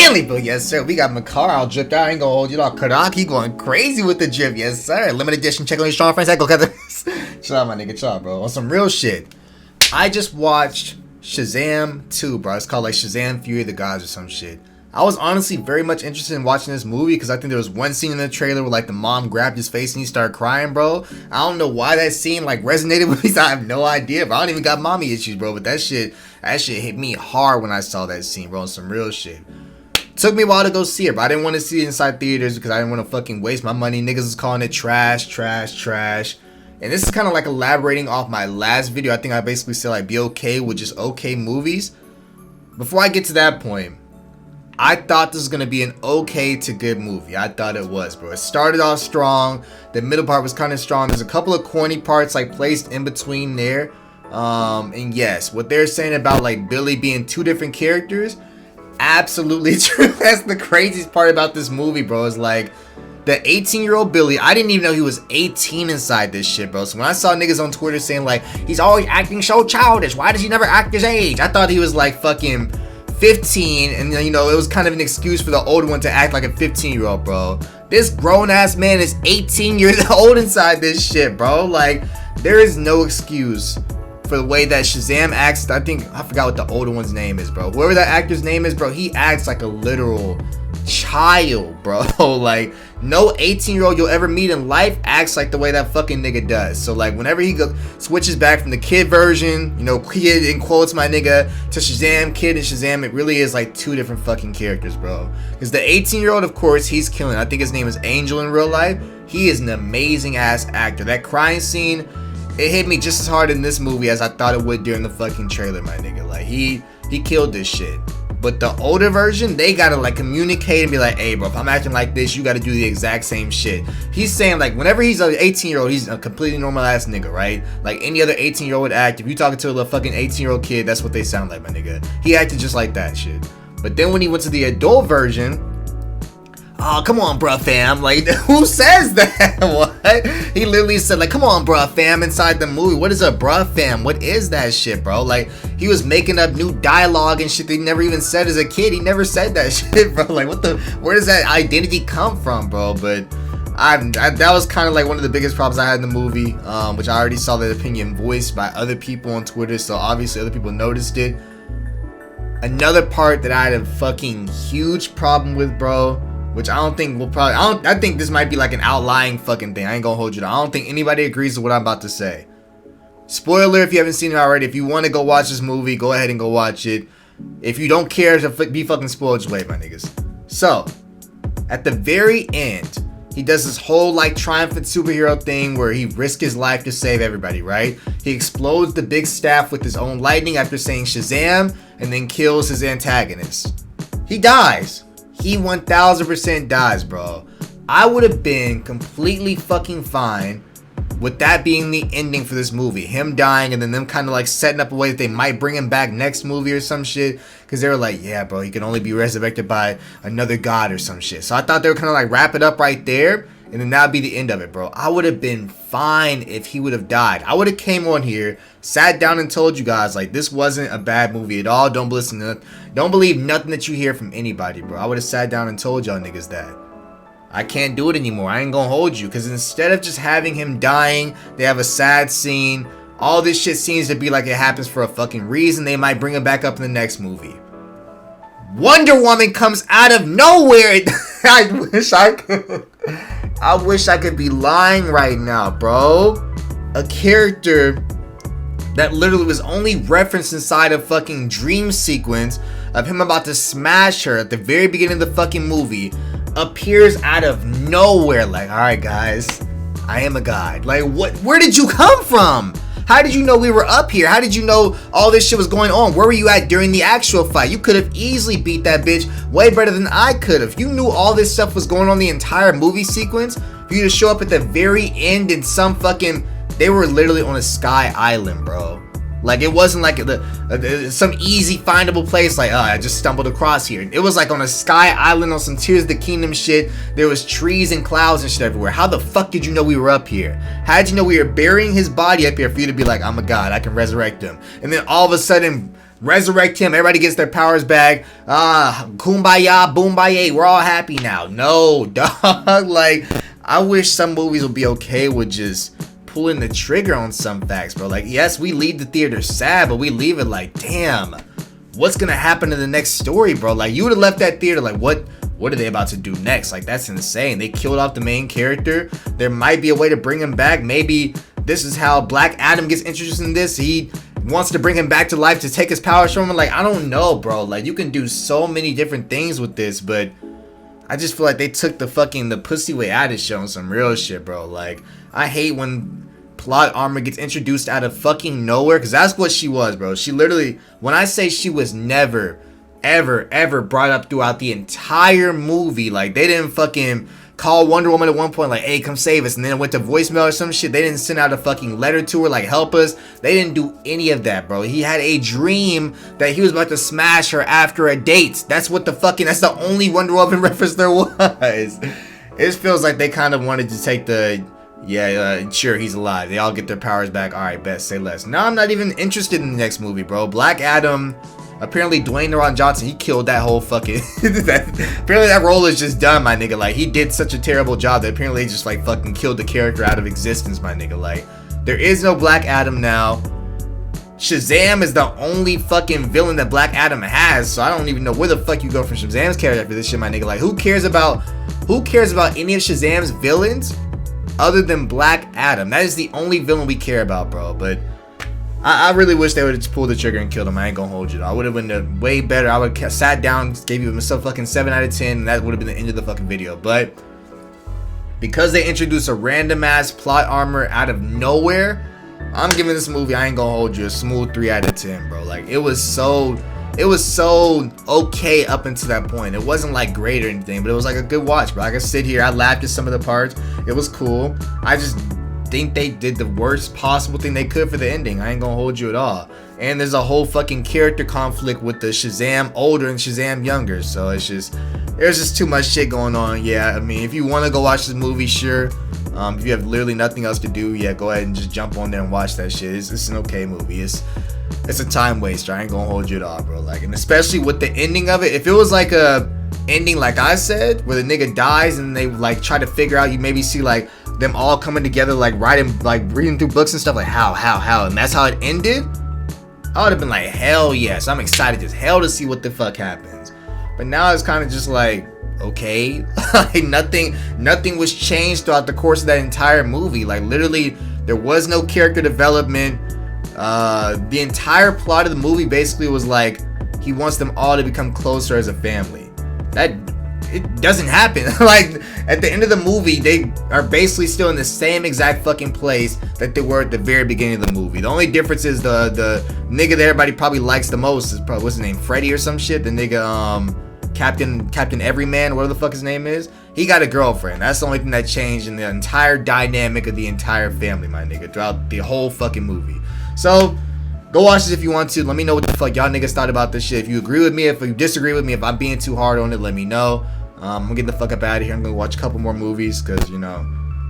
Stanley, but yes, sir. We got Makar all dripped out. I ain't gonna hold you all. Karaki going crazy with the drip, yes, sir. Limited edition. Check on your strong friends. Echo Cousins. Chill out, my nigga. Chill out, bro. On some real shit. I just watched Shazam 2, bro. It's called like Shazam Fury of the Gods or some shit. I was honestly very much interested in watching this movie because I think there was one scene in the trailer where like the mom grabbed his face and he started crying, bro. I don't know why that scene like resonated with me. I have no idea, bro. I don't even got mommy issues, bro. But that shit hit me hard when I saw that scene, bro. Some real shit. Took me a while to go see it, but I didn't want to see it inside theaters because I didn't want to fucking waste my money. Niggas is calling it trash. And this is kind of like elaborating off my last video. I think I basically said like be okay with just okay movies. Before I get to that point, I thought this was going to be an okay to good movie. I thought it was, bro. It started off strong. The middle part was kind of strong. There's a couple of corny parts like placed in between there. And yes, what they're saying about like Billy being two different characters, absolutely true. That's the craziest part about this movie, bro. Is like the 18-year-old Billy, I didn't even know he was 18 inside this shit, bro. So when I saw niggas on Twitter saying like, he's always acting so childish, why does he never act his age? I thought he was like fucking 15, and you know, it was kind of an excuse for the older one to act like a 15-year-old, bro. This grown-ass man is 18 years old inside this shit, bro. Like, there is no excuse for the way that Shazam acts. I forgot what the older one's name is, bro. Whoever that actor's name is, bro, he acts like a literal child, bro. Like, no 18-year-old you'll ever meet in life acts like the way that fucking nigga does. So like whenever he switches back from the kid version, you know, kid in quotes my nigga, to Shazam, kid and Shazam, it really is like two different fucking characters, bro. Because the 18-year-old, of course, he's killing. I think his name is Angel in real life. He is an amazing ass actor. That crying scene, it hit me just as hard in this movie as I thought it would during the fucking trailer, my nigga. Like he killed this shit. But the older version, they gotta like communicate and be like, hey bro, if I'm acting like this, you gotta do the exact same shit. He's saying like whenever he's an 18-year-old, he's a completely normal ass nigga, right? Like any other 18-year-old would act. If you talking to a little fucking 18-year-old kid, that's what they sound like, my nigga. He acted just like that shit. But then when he went to the adult version, oh, come on, bruh, fam. Like, who says that? What? He literally said, like, come on, bruh, fam, inside the movie. What is a bruh, fam? What is that shit, bro? Like, he was making up new dialogue and shit that he never even said as a kid. He never said that shit, bro. Like, where does that identity come from, bro? But that was kind of like one of the biggest problems I had in the movie, which I already saw that opinion voiced by other people on Twitter. So obviously other people noticed it. Another part that I had a fucking huge problem with, bro, which I don't think will probably, I think this might be like an outlying fucking thing. I ain't gonna hold you down. I don't think anybody agrees with what I'm about to say. Spoiler if you haven't seen it already. If you want to go watch this movie, go ahead and go watch it. If you don't care to be fucking spoiled, just wait, my niggas. So, at the very end, he does this whole like triumphant superhero thing where he risks his life to save everybody, right? He explodes the big staff with his own lightning after saying Shazam and then kills his antagonist. He dies. He 1000% dies, bro. I would have been completely fucking fine with that being the ending for this movie. Him dying and then them kind of like setting up a way that they might bring him back next movie or some shit. Because they were like, yeah, bro, he can only be resurrected by another god or some shit. So I thought they were kind of like wrap it up right there. And then that would be the end of it, bro. I would have been fine if he would have died. I would have came on here, sat down and told you guys, like, this wasn't a bad movie at all. Don't believe nothing that you hear from anybody, bro. I would have sat down and told y'all niggas that. I can't do it anymore. I ain't gonna hold you. Because instead of just having him dying, they have a sad scene. All this shit seems to be like it happens for a fucking reason. They might bring him back up in the next movie. Wonder Woman comes out of nowhere. I wish I could be lying right now, bro. A character that literally was only referenced inside a fucking dream sequence of him about to smash her at the very beginning of the fucking movie appears out of nowhere. Like, alright guys, I am a god. Like, what? Where did you come from? How did you know we were up here? How did you know all this shit was going on? Where were you at during the actual fight? You could have easily beat that bitch way better than I could have. You knew all this stuff was going on the entire movie sequence. For you to show up at the very end in some fucking... They were literally on a sky island, bro. Like, it wasn't like some easy findable place like, oh, I just stumbled across here. It was like on a sky island on some Tears of the Kingdom shit. There was trees and clouds and shit everywhere. How the fuck did you know we were up here? How did you know we were burying his body up here for you to be like, I'm a god, I can resurrect him? And then all of a sudden, resurrect him. Everybody gets their powers back. Kumbaya, boombaye. We're all happy now. No, dog. Like, I wish some movies would be okay with just pulling the trigger on some facts, bro. Like, yes, we leave the theater sad, but we leave it like, damn, what's gonna happen in the next story, bro? Like, you would have left that theater like, what are they about to do next? Like, that's insane. They killed off the main character. There might be a way to bring him back. Maybe this is how Black Adam gets introduced in this. He wants to bring him back to life to take his powers from him. Like, I don't know, bro. Like, you can do so many different things with this, but I just feel like they took the pussy way out of showing some real shit, bro. Like, I hate when plot armor gets introduced out of fucking nowhere, because that's what she was, bro. She literally, when I say she was never, ever brought up throughout the entire movie, like, they didn't fucking call Wonder Woman at one point like, hey, come save us, and then it went to voicemail or some shit. They didn't send out a fucking letter to her like, help us. They didn't do any of that, bro. He had a dream that he was about to smash her after a date. That's what that's the only Wonder Woman reference there was. It feels like they kind of wanted to take the, sure, he's alive, they all get their powers back, alright, bet, say less. Now I'm not even interested in the next movie, bro. Black Adam, apparently Dwayne "The Rock" Johnson, he killed that whole fucking apparently that role is just done, my nigga. Like, he did such a terrible job that apparently they just like fucking killed the character out of existence, my nigga. Like, there is no Black Adam now. Shazam is the only fucking villain that Black Adam has, so I don't even know where the fuck you go from Shazam's character after this shit, my nigga. Like, who cares about any of Shazam's villains other than Black Adam? That is the only villain we care about, bro. But I really wish they would have just pulled the trigger and killed him. I ain't gonna hold you. I would have been way better. I would have sat down, gave you myself fucking 7 out of 10, and that would have been the end of the fucking video. But because they introduced a random ass plot armor out of nowhere, I'm giving this movie, I ain't gonna hold you, a smooth 3 out of 10, bro. Like, it was so okay up until that point. It wasn't like great or anything, but it was like a good watch, bro. I could sit here, I laughed at some of the parts. It was cool. I just think they did the worst possible thing they could for the ending. I ain't gonna hold you at all. And there's a whole fucking character conflict with the Shazam older and Shazam younger, so there's just too much shit going on. Yeah, I mean, if you want to go watch this movie, sure. If you have literally nothing else to do, yeah, go ahead and just jump on there and watch that shit. It's an okay movie. It's a time waster. I ain't gonna hold you at all, bro. Like, and especially with the ending of it, if it was like a ending like I said, where the nigga dies and they like try to figure out, you maybe see like them all coming together, like writing, like reading through books and stuff, like how, and that's how it ended, I would have been like, hell yes, I'm excited as hell to see what the fuck happens. But now it's kind of just like, okay, like nothing was changed throughout the course of that entire movie. Like, literally, there was no character development. The entire plot of the movie basically was like, he wants them all to become closer as a family. That it doesn't happen. Like, at the end of the movie, they are basically still in the same exact fucking place that they were at the very beginning of the movie. The only difference is the nigga that everybody probably likes the most is probably, what's his name, Freddy or some shit. The nigga, Captain Everyman, whatever the fuck his name is. He got a girlfriend. That's the only thing that changed in the entire dynamic of the entire family, my nigga, throughout the whole fucking movie. So, go watch this if you want to. Let me know what the fuck y'all niggas thought about this shit. If you agree with me, if you disagree with me, if I'm being too hard on it, let me know. I'm gonna get the fuck up out of here. I'm gonna watch a couple more movies, because, you know,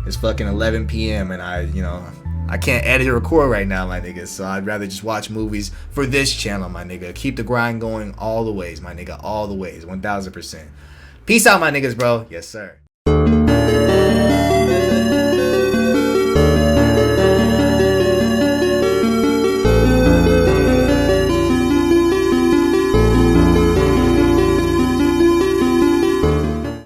it's fucking 11 p.m. and I can't edit or record right now, my nigga. So I'd rather just watch movies for this channel, my nigga. Keep the grind going all the ways, my nigga. All the ways, 1000%. Peace out, my niggas, bro. Yes, sir.